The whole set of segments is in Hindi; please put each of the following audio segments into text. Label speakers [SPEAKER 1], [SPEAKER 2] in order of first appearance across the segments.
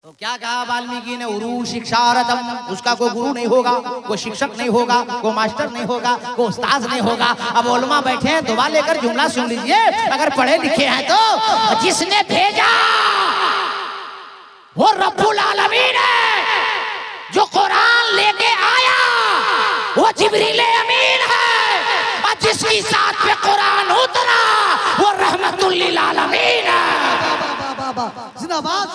[SPEAKER 1] तो क्या कहा वाल्मीकि ने, उरू शिक्षारतम, उसका कोई गुरु नहीं होगा, कोई शिक्षक नहीं होगा, कोई मास्टर नहीं होगा, कोई उस्ताद नहीं होगा। अब उलमा बैठे हैं, दुआ लेकर जुमला सुन लीजिए, अगर पढ़े लिखे हैं तो जिसने भेजा वो रब्बुल आलमीन है, जो कुरान लेके आया वो जिब्रील अमीन है, और जिसकी साथ पे कुरान उतरा वो रहमतुल लिल आलमीन है। जिंदाबाद।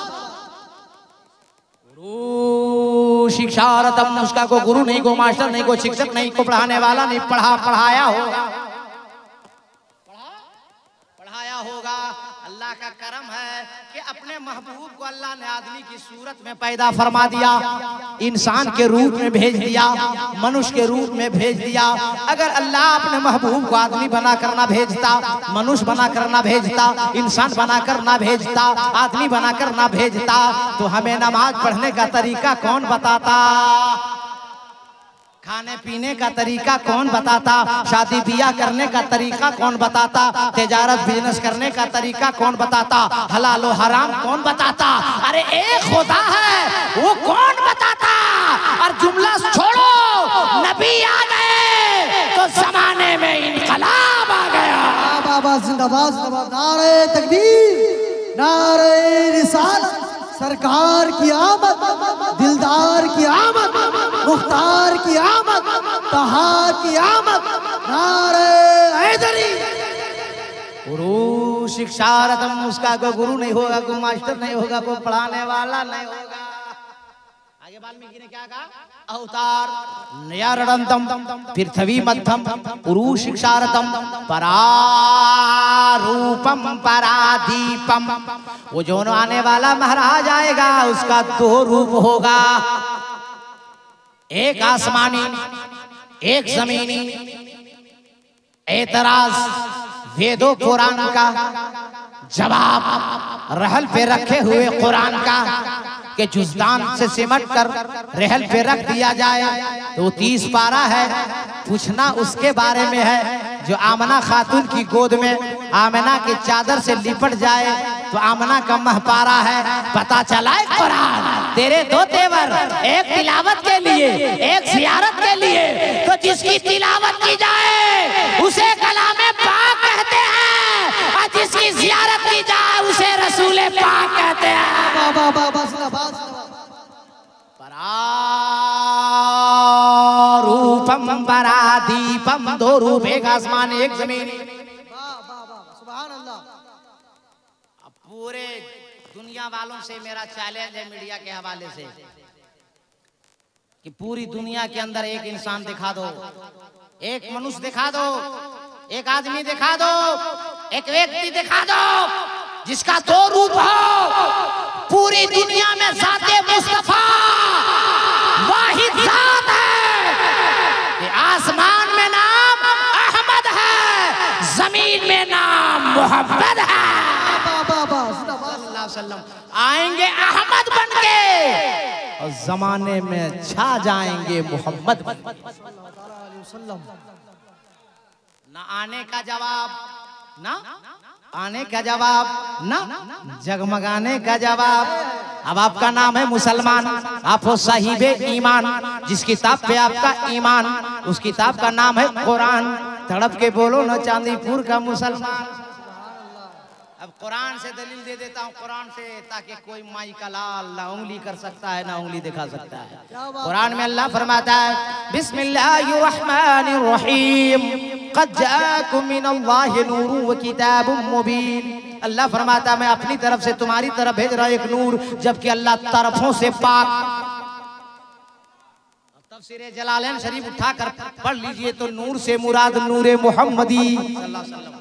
[SPEAKER 1] शिक्षारतम, उसका कोई गुरु नहीं, कोई मास्टर नहीं, कोई शिक्षक नहीं, कोई पढ़ाने वाला नहीं, पढ़ाया होगा, पढ़ाया होगा। अल्लाह का करम है कि अपने महबूब को अल्लाह ने आदमी की सूरत में पैदा फरमा दिया, इंसान के रूप में भेज दिया, मनुष्य के रूप में भेज दिया। अगर अल्लाह अपने महबूब को आदमी बना कर ना भेजता, मनुष्य बना कर ना भेजता, इंसान बना कर ना भेजता, आदमी बना कर ना भेजता, तो हमें नमाज पढ़ने का तरीका कौन बताता, खाने पीने का तरीका कौन बताता, शादी ब्याह करने का तरीका कौन बताता, तिजारत बिजनेस करने का तरीका कौन बताता, हलाल और हराम कौन बताता। अरे एक खुदा है, वो कौन बताता। और जुमला छोड़ो, नबी आ गए तो जमाने में इनकलाब आ गया।
[SPEAKER 2] बाबा जिंदाबाद, नारे तकबीर, नारे रिसालत, सरकार की आमद, दिलदार की आमद, मुख्तार की आमद, तहार की आमद, नारे हैदरी।
[SPEAKER 1] गुरु शिक्षारतम, उसका कोई गुरु नहीं होगा, कोई मास्टर नहीं होगा, कोई पढ़ाने वाला नहीं होगा। आगे वाल्मीकि ने क्या कहा, अवतार नयारडंतम पृथ्वी मध्यम पुरु शिक्षारतम परारूपम परादीपम। वो जो आने वाला महाराज आएगा उसका दो रूप होगा, एक आसमानी एक जमीनी। एतराज वेदों कुरान का जवाब रहल पे रखे हुए कुरान का कि जुज़दान से सिमट कर रहल पे रख दिया जाए तो 30 पारा है। पूछना उसके बारे में है जो आमना खातून की गोद में आमना के चादर से लिपट जाए तो आमना का महपारा है। पता चला कुरान तेरे दो तेवर, एक तिलावत के लिए एक जियारत के लिए। तो जिसकी तिलावत की जाए उसे कलामे पाक कहते हैं और जिसकी जियारत की जाए उसे रसूले पाक कहते हैं। रूपम परादीपम, दो रूप, एक आसमान एक जमीन। अब पूरे दुनिया वालों से मेरा चैलेंज है मीडिया के हवाले से कि पूरी दुनिया के अंदर एक इंसान दिखा दो, एक मनुष्य दिखा दो, एक आदमी दिखा दो, एक व्यक्ति दिखा दो जिसका दो रूप हो। पूरी दुनिया में ज़ाते मुस्तफा वाहिद ज़ात है कि आसमान में नाम अहमद है, जमीन में नाम मोहम्मद है। आएंगे अहमद बन के और जमाने में छा जाएंगे मोहम्मद। ना आने का जवाब, ना आने का जवाब, ना जगमगाने का जवाब। अब आपका नाम है मुसलमान, आप हो साहिबे ईमान। जिस किताब पे आपका ईमान उस किताब का नाम है कुरान। तड़प के बोलो ना चांदीपुर का मुसलमान। अब कुरान से दलील दे देता हूँ, कुरान से, ताकि कोई माई का लाल ना उंगली कर सकता है ना उंगली दिखा सकता है। कुरान में अल्लाह फरमाता है बिस्मिल्लाहिर्रहमानिर्रहीम क़द जाअकुम मिनल्लाहि नूरुन व किताबुम मुबीन। अल्लाह फरमाता मैं अपनी तरफ से तुम्हारी तरफ भेज रहा हूं एक नूर, जबकि अल्लाह तरफों से पाक। तफसीर जलालैन शरीफ उठाकर पढ़ लीजिए तो नूर से मुराद नूरे मोहम्मदी सल्लल्लाहु अलैहि वसल्लम।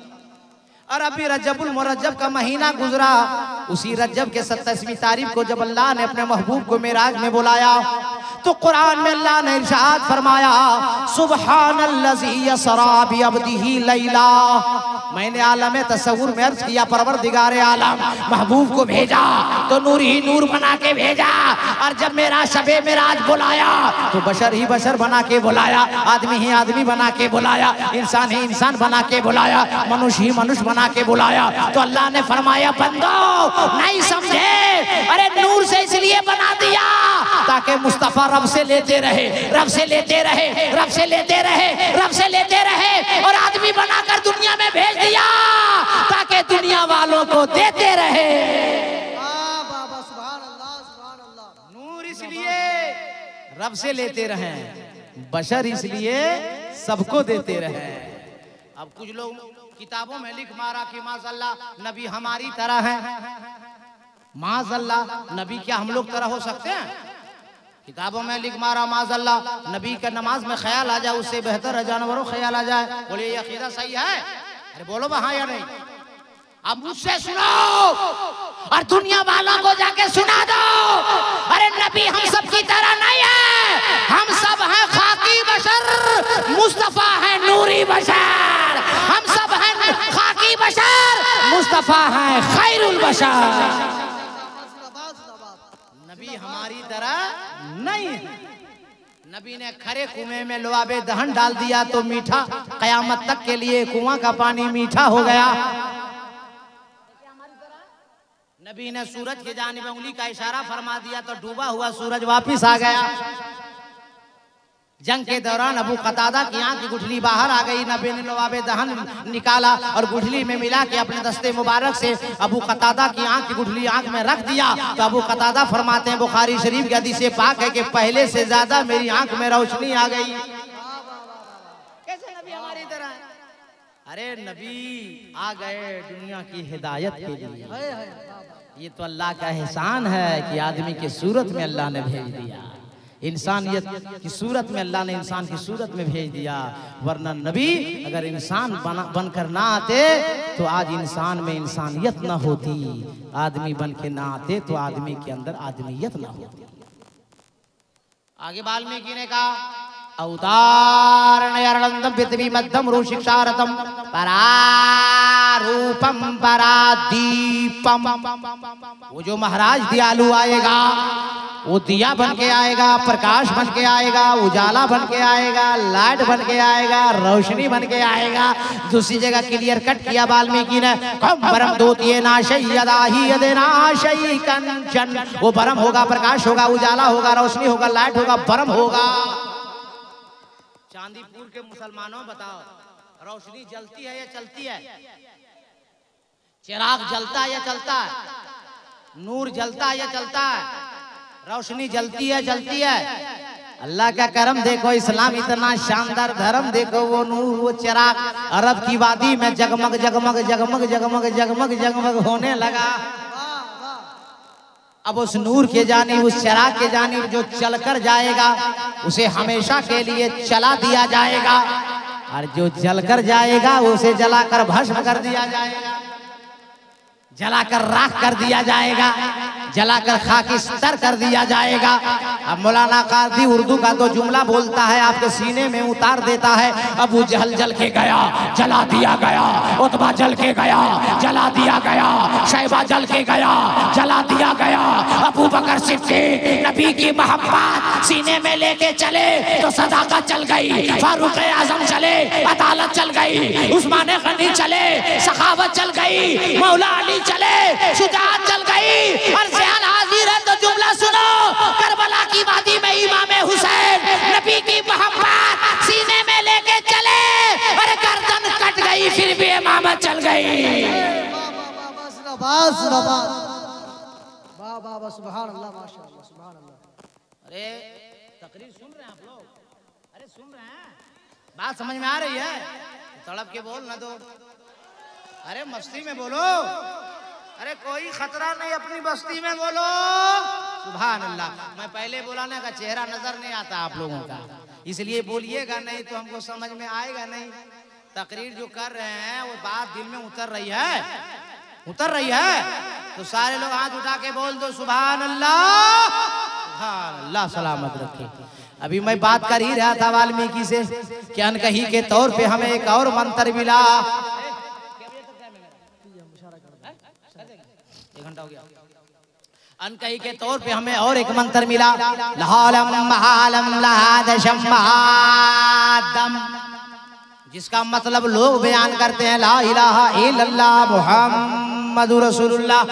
[SPEAKER 1] और अभी रजबुल मुरज्जब का महीना गुजरा, उसी रजब के 27वीं तारीख को जब अल्लाह ने अपने महबूब को मेराज में बुलाया तो कुरान में अल्लाह ने इरशाद फरमाया सुब्हानल्लज़ी यसरा बिअब्दिही लैला। मैंने आलम तसव्वुर में अर्ज किया परवरदिगार आलम महबूब को भेजा तो नूर ही नूर बना के भेजा, और जब मेरा शबे मेराज बुलाया तो बशर ही बशर बना के बुलाया, आदमी ही आदमी बना के बुलाया, इंसान ही इंसान बना के बुलाया, मनुष्य ही मनुष्य बना के बुलाया। तो अल्लाह ने फरमाया बंदो नहीं समझे, अरे नूर से इसलिए बना दिया ताकि मुस्तफा रब से लेते रहे, रब से लेते रहे, रब से लेते रहे, रब से लेते रहे, और आदमी बनाकर दुनिया में भेज दिया ताकि दुनिया वालों को देते रहे। नूर इसलिए रब से लेते रहे, बशर इसलिए सबको देते रहे। अब कुछ लोग किताबों में लिख मारा कि माज़अल्लाह नबी हमारी तरह है। माज़अल्लाह नबी क्या हम लोग तरह हो सकते हैं? किताबों में लिख मारा माज़अल्लाह नबी का नमाज में ख्याल आ जाए उससे बेहतर है जानवरों ख्याल आ जाए। बोले ये अकीदा सही है? अरे बोलो हाँ या नहीं। अब मुझसे सुनो और दुनिया वालों को जाके सुना दो, अरे नबी हम सब की तरह नहीं है, हम सब हैं खाकी बशर, मुस्तफा है नूरी बशर। हम सब हैं खाकी बशर, मुस्तफा है खैरुल बशर। नबी हमारी तरह नहीं है। नबी ने खरे कुएं में लुआबे दहन डाल दिया तो मीठा, कयामत तक के लिए कुआं का पानी मीठा हो गया। नबी ने सूरज के जानिब उंगली का इशारा फरमा दिया तो डूबा हुआ सूरज वापिस आ गया। जंग के दौरान अबू कतादा की आंख की गुठली बाहर आ गई। नबी ने लुआबे दहन निकाला और गुठली में मिला के अपने दस्ते मुबारक से अबू कतादा की आंख की गुठली आंख में रख दिया। तो अबू कतादा फरमाते हैं बुखारी शरीफ की हदीस पाक है कि पहले से ज्यादा मेरी आंख में रोशनी आ गई। कैसे नबी हमारी तरह? अरे नबी आ गए दुनिया की हिदायत के लिए। ये तो अल्लाह का एहसान है कि आदमी की सूरत में अल्लाह ने भेज दिया, इंसानियत की सूरत में अल्लाह ने इंसान की सूरत में भेज दिया। वरना नबी अगर इंसान बनकर ना आते तो आज इंसान में इंसानियत ना होती, आदमी बन के ना आते तो आदमी के अंदर आदमियत ना होती। आगे वाल्मीकि ने कहा अवतारणयरलंदम पृथ्वी मध्यम रुशिक्षारतम परारूपम परादीपम। वो जो महाराज दयालु आएगा वो दिया बन के आएगा, प्रकाश बन के आएगा, उजाला बन के आएगा, लाइट बन के आएगा, रोशनी बन के आएगा। दूसरी जगह क्लियर कट किया वाल्मीकि ने परम दूतीय नाशई यदाही यदेनाशई कंचन। वो परम होगा, प्रकाश होगा, उजाला होगा, रोशनी होगा, लाइट होगा, परम होगा। चांदीपुर के मुसलमानों बताओ रोशनी जलती है या चलती है? चिराग जलता है या चलता है? नूर जलता है या चलता है? रोशनी जलती है चलती है? अल्लाह का करम देखो, इस्लाम इतना शानदार धर्म देखो। वो नूर वो चिराग अरब की वादी में जगमग जगमग जगमग जगमग जगमग जगमग होने लगा। अब उस नूर के जानिब, उस चिराग के जानिब जो चलकर जाएगा उसे हमेशा के लिए चला दिया जाएगा, और जो जलकर जाएगा उसे जलाकर भस्म कर दिया जाएगा, जलाकर राख कर दिया जाएगा, जलाकर खाकिस्तर कर दिया जाएगा। अब मौलाना काजी उर्दू का तो जुमला बोलता है आपके सीने में उतार देता है। अबू जहल जल के गया, जला दिया गया, उतबा जल के गया, जला दिया गया, शैबा जल के गया, जला दिया गया। अबू बकर सिद्दीक नबी की मोहब्बत सीने में लेके चले तो सदाकत चल गई, फारूक आजम चले अदालत चल गई, उस्मान गनी चले सखावत चल गई, मौला अली चले शुजाअत चल गई। और ज़यान हाजिर है तो जुमला सुनो, करबला की वादी में इमाम हुसैन नबी की मोहब्बत सीने में लेके चले और गर्दन कट गई फिर भी इमामत चल गई। अरे तकरीर सुन रहे हैं आप लोग? अरे सुन रहे हैं? बात समझ में आ रही है? तड़प के बोल ना दो, अरे मस्ती में बोलो, अरे कोई खतरा नहीं, अपनी बस्ती में बोलो सुभान अल्लाह। मैं पहले बोलाने का चेहरा नजर नहीं आता आप लोगों का, इसलिए बोलिएगा नहीं तो हमको समझ में आएगा नहीं। तकरीर जो कर रहे हैं वो बात दिल में उतर रही है, उतर रही है तो सारे लोग हाथ उठा के बोल दो सुभान अल्लाह। अल्लाह सलामत रखे। अभी मैं बात कर ही रहा था वाल्मीकि से कि अनकही के तौर पे हमें एक और मंत्र मिला। अनकही के तौर पे हमें और एक मंत्र मिला, लहालम महालम लहादशम महादम, जिसका मतलब लोग बयान करते हैं ला इलाहा इल्लल्लाह मुहम्मदुर रसूलुल्लाह।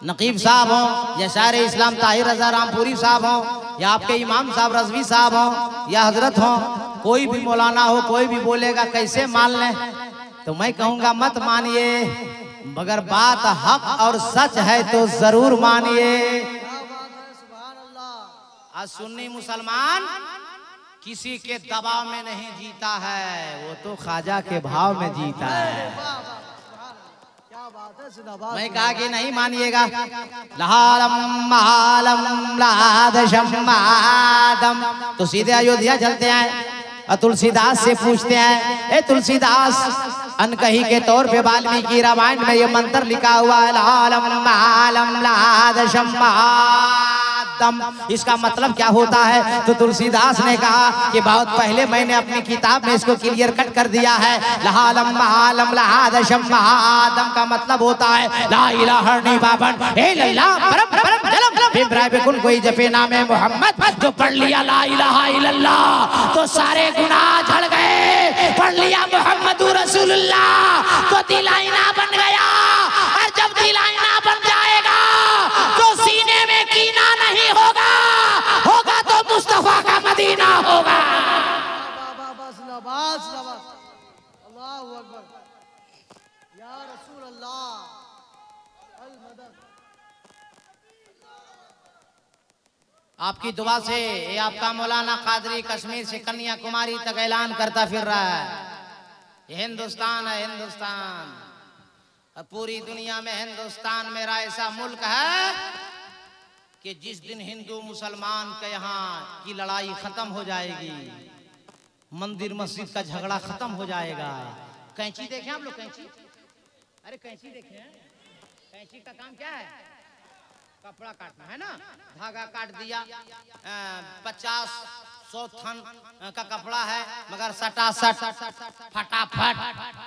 [SPEAKER 1] नकीब साहब हों या शायर इस्लाम ताहिर रजा रामपुरी साहब हों या आपके इमाम साहब रजवी साहब हों या हजरत हों, कोई भी मौलाना हो, कोई भी बोलेगा कैसे मान लें, तो मैं कहूँगा मत मानिए, मगर बात हक और सच है तो जरूर मानिए। आज सुन्नी मुसलमान किसी के दबाव में नहीं जीता है, वो तो ख्वाजा के भाव में जीता है। मैं कहा कि नहीं मानिएगा, लहालम महालम लादशम महादम, तो सीधे अयोध्या चलते हैं और तुलसीदास से पूछते हैं, ए तुलसीदास, अनकही के तौर पे वाल्मीकि रामायण में ये मंत्र लिखा हुआ है लहालम महालम लादशम महादम, इसका मतलब क्या होता है? तो तुलसीदास ने कहा कि बहुत पहले मैंने अपनी किताब में इसको क्लियर कट कर दिया है। लहालम महालम लहादशम महादम का मतलब होता है ला इलाहा इल्लल्लाह परम परम जलम बिम्राय बिकुल कोई जपे नामे मोहम्मद, जो पढ़ लिया ला इलाहा इल्लल्लाह तो सारे गुनाह झड़ गए, पढ़ लिया मोहम्मदुर रसूलुल्लाह तो दिल आईना बन गया, और जब दिल आईना बन जाएगा तो सीने में कीना नहीं होगा, होगा तो मुस्तफा का मदीना होगा।
[SPEAKER 2] अल्लाहू अकबर या रसूल अल्लाह अल मदद।
[SPEAKER 1] आपकी दुआ से ये आपका मौलाना कादरी कश्मीर से कन्याकुमारी तक ऐलान करता फिर रहा है, हिंदुस्तान है हिंदुस्तान, पूरी दुनिया में हिंदुस्तान मेरा ऐसा मुल्क है कि जिस दिन हिंदू मुसलमान के यहाँ की लड़ाई खत्म हो जाएगी, मंदिर मस्जिद का झगड़ा खत्म हो जाएगा। कैंची देखें आप लोग, कैंची, अरे कैंची देखें, कैंची का काम क्या है? कपड़ा काटना है ना, धागा काट दिया, 50-100 थन का कपड़ा है, मगर सटासट फटाफट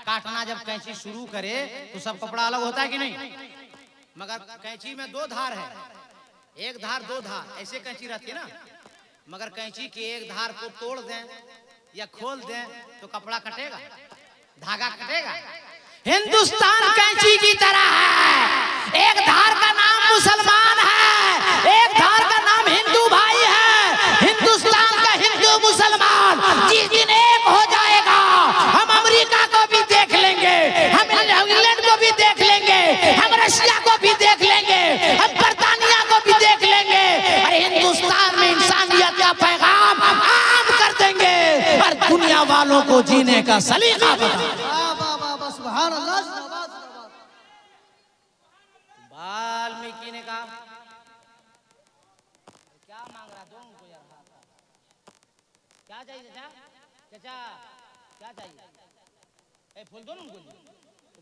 [SPEAKER 1] काटना जब कैंची शुरू करे तो सब कपड़ा अलग होता है कि नहीं? मगर कैंची में 2 धार है, एक धार 2 धार ऐसे कैंची रहती है ना, मगर कैंची के एक धार को तोड़ दें या खोल दें तो कपड़ा कटेगा, धागा कटेगा। हिंदुस्तान कैंची की तरह है, एक धार का नाम मुसलमान है, एक धार का नाम हिंदू भाई है। हिंदुस्तान का हिंदू मुसलमान जिस दिन एक हो जाएगा, हम अमेरिका को भी देख लेंगे, हम इंग्लैंड को भी देख लेंगे, हम रशिया को भी देख लेंगे, हम बर्तानिया को भी देख लेंगे, और हिंदुस्तान में इंसानियत का पैगाम आम कर देंगे और दुनिया वालों को जीने का सलीका बता। वाल्मीकि ने कहा क्या मांग रहा, दो उनको यार, क्या चाहिए चाचा, चाचा क्या चाहिए? ए फूल दो उनको,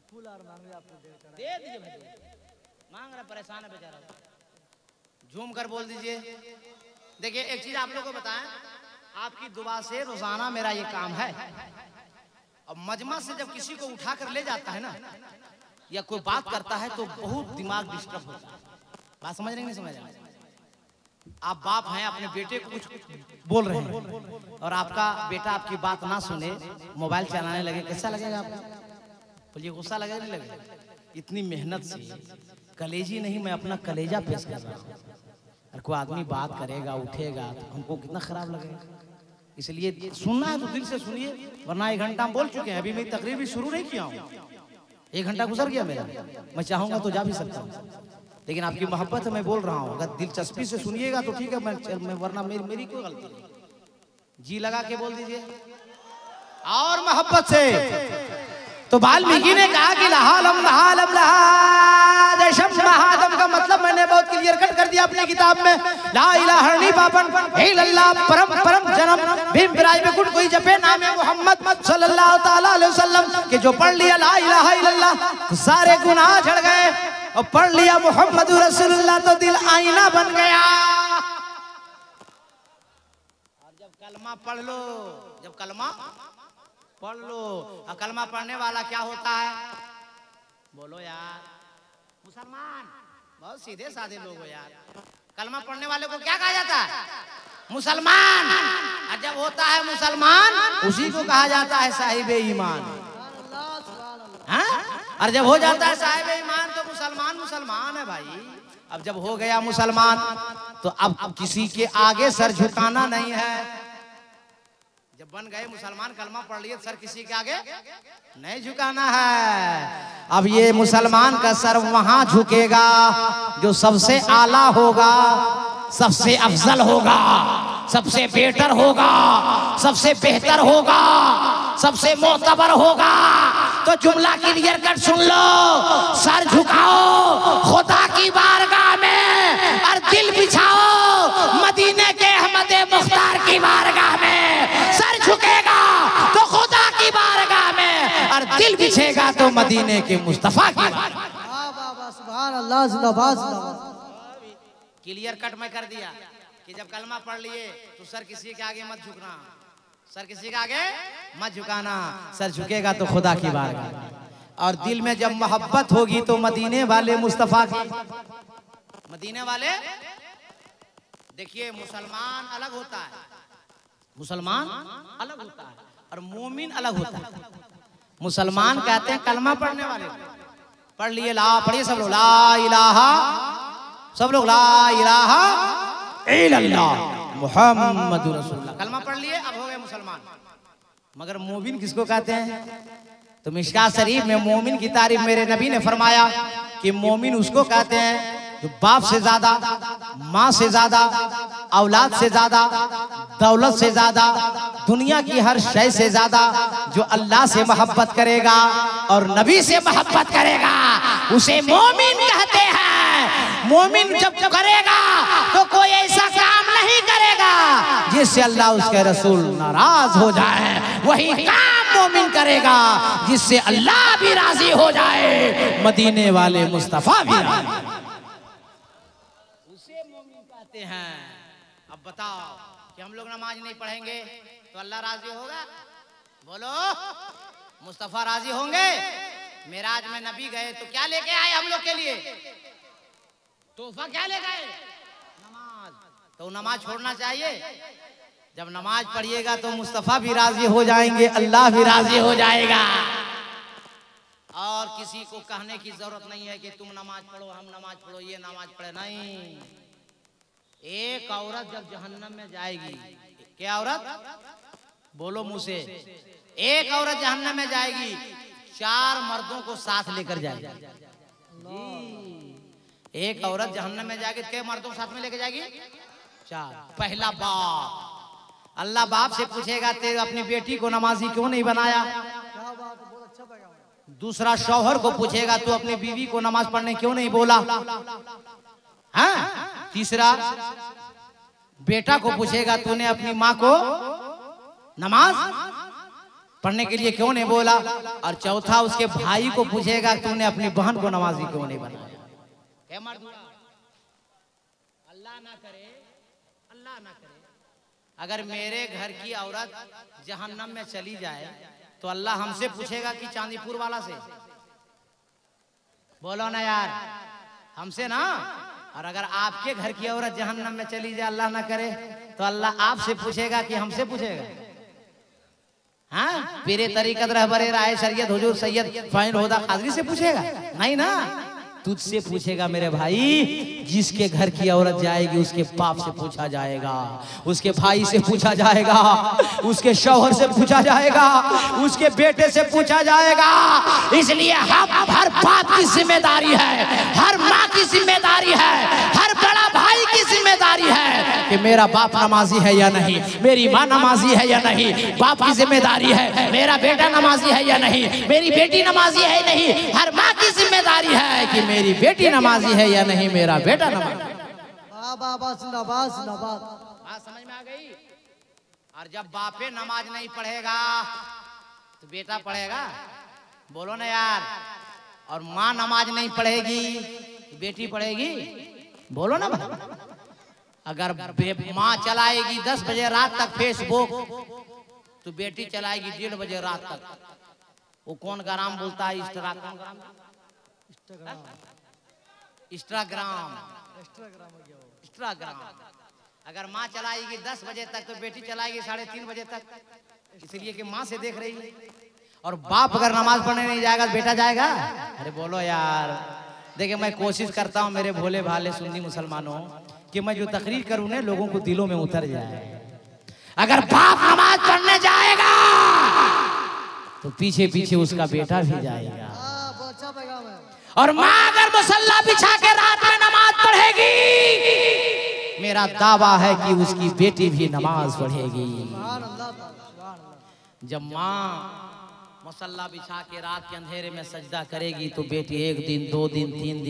[SPEAKER 2] फूल और मांग रहे आपको
[SPEAKER 1] दे दीजिए भाई, मांग रहा, परेशान है बेचारा, झूम कर बोल दीजिए। देखिए एक चीज आप लोगों को बताएं, आपकी दुआ से रोजाना मेरा ये काम है, और मजमा से जब किसी को उठा कर ले जाता है ना, या कोई बात करता है तो बहुत दिमाग डिस्टर्ब होता है। बात समझ रहे नहीं समझ रहे? आप बाप हैं, अपने बेटे को कुछ बोल रहे हैं और आपका बेटा आपकी बात ना सुने, मोबाइल चलाने लगे, कैसा लगेगा आपको? बोलिए गुस्सा लगेगा नहीं लगेगा? इतनी मेहनत से कलेजी नहीं, मैं अपना कलेजा पेश कर रहा हूँ, और कोई आदमी बात करेगा उठेगा तो हमको कितना खराब लगेगा। इसलिए सुनना है तो दिल से सुनिए, वरना 1 घंटा हम बोल चुके हैं, अभी मेरी तकरीर भी शुरू नहीं किया हूँ, 1 घंटा गुजर गया मेरा, मैं चाहूंगा तो जा भी सकता हूँ, लेकिन आपकी मोहब्बत है मैं बोल रहा हूँ, अगर दिलचस्पी से सुनिएगा तो ठीक है, मैं वरना मेरी कोई गलती नहीं। जी लगा के बोल दीजिए और मोहब्बत से। तो वाल्मीकि ने कहा कि लहालम लहालम लहादशम महादम का मतलब मैंने बहुत क्लियर कट कर दिया अपनी किताब में, ला इलाहा इल्लल्लाह परम परम जन्म भीम बिराज में कुल कोई जपे नामे मोहम्मद सल्लल्लाहु ताला अलैहि वसल्लम, के जो पढ़ लिया ला इलाहा इल्लल्लाह तो सारे गुनाह झड़ गए, और पढ़ लिया मोहम्मद रसूलुल्लाह तो दिल आईना बन गया। कलमा पढ़ लो, जब कलमा पढ़ लो। और कलमा पढ़ने वाला क्या होता है? बोलो यार, मुसलमान। बहुत सीधे साधे लोग हो यार। कलमा पढ़ने वाले को क्या कहा जाता है? मुसलमान। और जब होता है मुसलमान, उसी को कहा जाता है साहिब ईमान। हाँ? और जब हो जाता है साहिब ईमान तो मुसलमान मुसलमान है भाई। अब जब हो गया मुसलमान तो अब किसी के आगे सर झुकाना नहीं है। जब बन गए मुसलमान, कलमा पढ़ लिए, सर किसी के आगे नहीं झुकाना है। अब ये मुसलमान का सर वहां झुकेगा जो सबसे आला होगा, सबसे अफजल होगा, सबसे बेटर होगा, सबसे बेहतर होगा, सबसे मोतबर होगा। तो जुमला क्लियर कट सुन लो, सर झुकाओ खुदा की बारगाह में और दिल बिछाओ मदीने के अहमद मुख्तार की बारगाह में। सर झुकेगा तो खुदा की बारगाह में और दिल बिछेगा तो मदीने के मुस्तफा की बारगाह।
[SPEAKER 2] सुभान अल्लाह, जिंदाबाद जिंदाबाद।
[SPEAKER 1] क्लियर कट मैं कर दिया कि जब कलमा पढ़ लिए तो सर किसी के आगे मत झुकना, सर किसी के आगे मत झुकाना। सर झुकेगा तो खुदा की बारगाह। और दिल में जब मोहब्बत होगी तो मदीने वाले मुस्तफा की, मदीने वाले। देखिए मुसलमान अलग होता है, मुसलमान अलग होता है और मोमिन अलग होता है। मुसलमान कहते हैं कलमा पढ़ने वाले। पढ़ लिए, ला पढ़िए सब लोग, ला इलाहा, सब लोग ला इलाहा इल्लल्लाह मुहम्मदुर रसूलुल्लाह। कलमा पढ़ लिए, अब हो गए मुसलमान। मगर मोमिन किसको कहते हैं? तो मिशकात शरीफ में मोमिन की तारीफ मेरे नबी ने फरमाया कि मोमिन उसको कहते हैं जो बाप से ज्यादा, माँ से ज्यादा, औलाद से ज्यादा, दौलत से ज्यादा, दुनिया की हर शय से ज्यादा जो अल्लाह से मोहब्बत करेगा और नबी से मोहब्बत करेगा उसे मोमिन कहते हैं। मोमिन जब करेगा तो कोई ऐसा काम नहीं करेगा जिससे अल्लाह उसके रसूल नाराज हो जाए। वही काम मोमिन करेगा जिससे अल्लाह भी राजी हो जाए, मदीने वाले मुस्तफा भी राजी, उसे मोमिन कहते हैं। अब बताओ कि हम लोग नमाज नहीं पढ़ेंगे तो अल्लाह राजी होगा? बोलो, मुस्तफा राजी होंगे? मेराज में नबी गए तो क्या लेके आए हम लोग के लिए? तोहफा क्या ले गए? नमाज। तो नमाज छोड़ना चाहिए? जब नमाज पढ़िएगा तो मुस्तफा भी राजी हो जाएंगे, अल्लाह भी राजी हो जाएगा। और किसी को कहने की जरूरत नहीं है कि तुम नमाज पढ़ो, हम नमाज पढ़ो, ये नमाज पढ़े, नहीं। एक औरत जब जहन्नम में जाएगी, क्या औरत? बोलो मुंह से। एक औरत जहन्नम में जाएगी, 4 मर्दों को साथ लेकर जाएगी। एक औरत जहन्नम में जाएगी, कितने मर्दों को साथ में लेकर जाएगी? 4। पहला बाप, अल्लाह बाप से पूछेगा तेरे अपनी बेटी को नमाजी क्यों नहीं बनाया?
[SPEAKER 2] क्या बात है, बहुत अच्छा पैगाम।
[SPEAKER 1] दूसरा शौहर को पूछेगा तू अपनी बीवी को नमाज पढ़ने क्यों नहीं बोला? हाँ? तीसरा बेटा को पूछेगा तूने अपनी माँ को नमाज पढ़ने के लिए क्यों नहीं बोला? और चौथा उसके भाई को पूछेगा तूने अपनी बहन को नमाजी क्यों नहीं बनाया? अल्लाह ना करे, अल्लाह ना करे, अगर मेरे घर की औरत जहन्नम में चली जाए तो अल्लाह हमसे पूछेगा कि चांदीपुर वाला से? बोलो ना यार, हमसे ना। और अगर आपके घर की औरत जहन्नम में चली जाए, अल्लाह ना करे, तो अल्लाह आपसे पूछेगा कि हमसे पूछेगा? हाँ, पीरे तरीकत रहबरे राय शरीयत हुजूर सैयद फाइन होदा कादरी से पूछेगा? नहीं ना, तुझसे पूछेगा मेरे भाई। जिसके घर की औरत जाएगी उसके बाप से पूछा जाएगा, उसके भाई से पूछा जाएगा, उसके शौहर से पूछा जाएगा, उसके बेटे से पूछा जाएगा। इसलिए हर बाप की जिम्मेदारी है, हर माँ की जिम्मेदारी है, हर बड़ा भाई की जिम्मेदारी है कि मेरा बाप नमाजी है या नहीं, मेरी माँ नमाजी है या नहीं। बाप की जिम्मेदारी है मेरा बेटा नमाजी है या नहीं, मेरी बेटी नमाजी है नहीं। हर माँ की जिम्मेदारी है कि मेरी बेटी नमाजी है या नहीं, मेरा बेटा नमाजी।
[SPEAKER 2] बाबा जिंदाबाद जिंदाबाद।
[SPEAKER 1] बात समझ में आ गई? और जब बापे नमाज नहीं पढ़ेगा तो बेटा पढ़ेगा? बोलो ना यार। और माँ नमाज नहीं पढ़ेगी तो बेटी पढ़ेगी? बोलो ना। अगर माँ चलाएगी 10 बजे रात तक फेसबुक, तो बेटी चलाएगी 1:30 बजे रात तक। वो कौन ग्राम बोलता है? इंस्टाग्राम। अगर माँ चलाएगी 10 बजे तक तो बेटी चलाएगी 3:30 बजे तक, इसलिए कि माँ से देख रही है। और बाप अगर नमाज पढ़ने नहीं जाएगा तो बेटा जाएगा? अरे बोलो यार। देखिए, मैं कोशिश करता हूँ मेरे भोले भाले सुन्नी मुसलमानों कि मैं जो तकरीर करूँ ना लोगों को दिलों में उतर जाए। अगर बाप नमाज पढ़ने जाएगा तो पीछे पीछे उसका बेटा भी जाएगा।
[SPEAKER 2] अच्छा पैगाम है।
[SPEAKER 1] और माँ अगर मुसल्ला बिछा के रात में नमाज पढ़ेगी, मेरा दावा है कि उसकी बेटी भी नमाज पढ़ेगी। जब माँ मुसल्ला बिछा के रात के अंधेरे में सजदा करेगी तो बेटी 1 दिन 2 दिन 3 दिन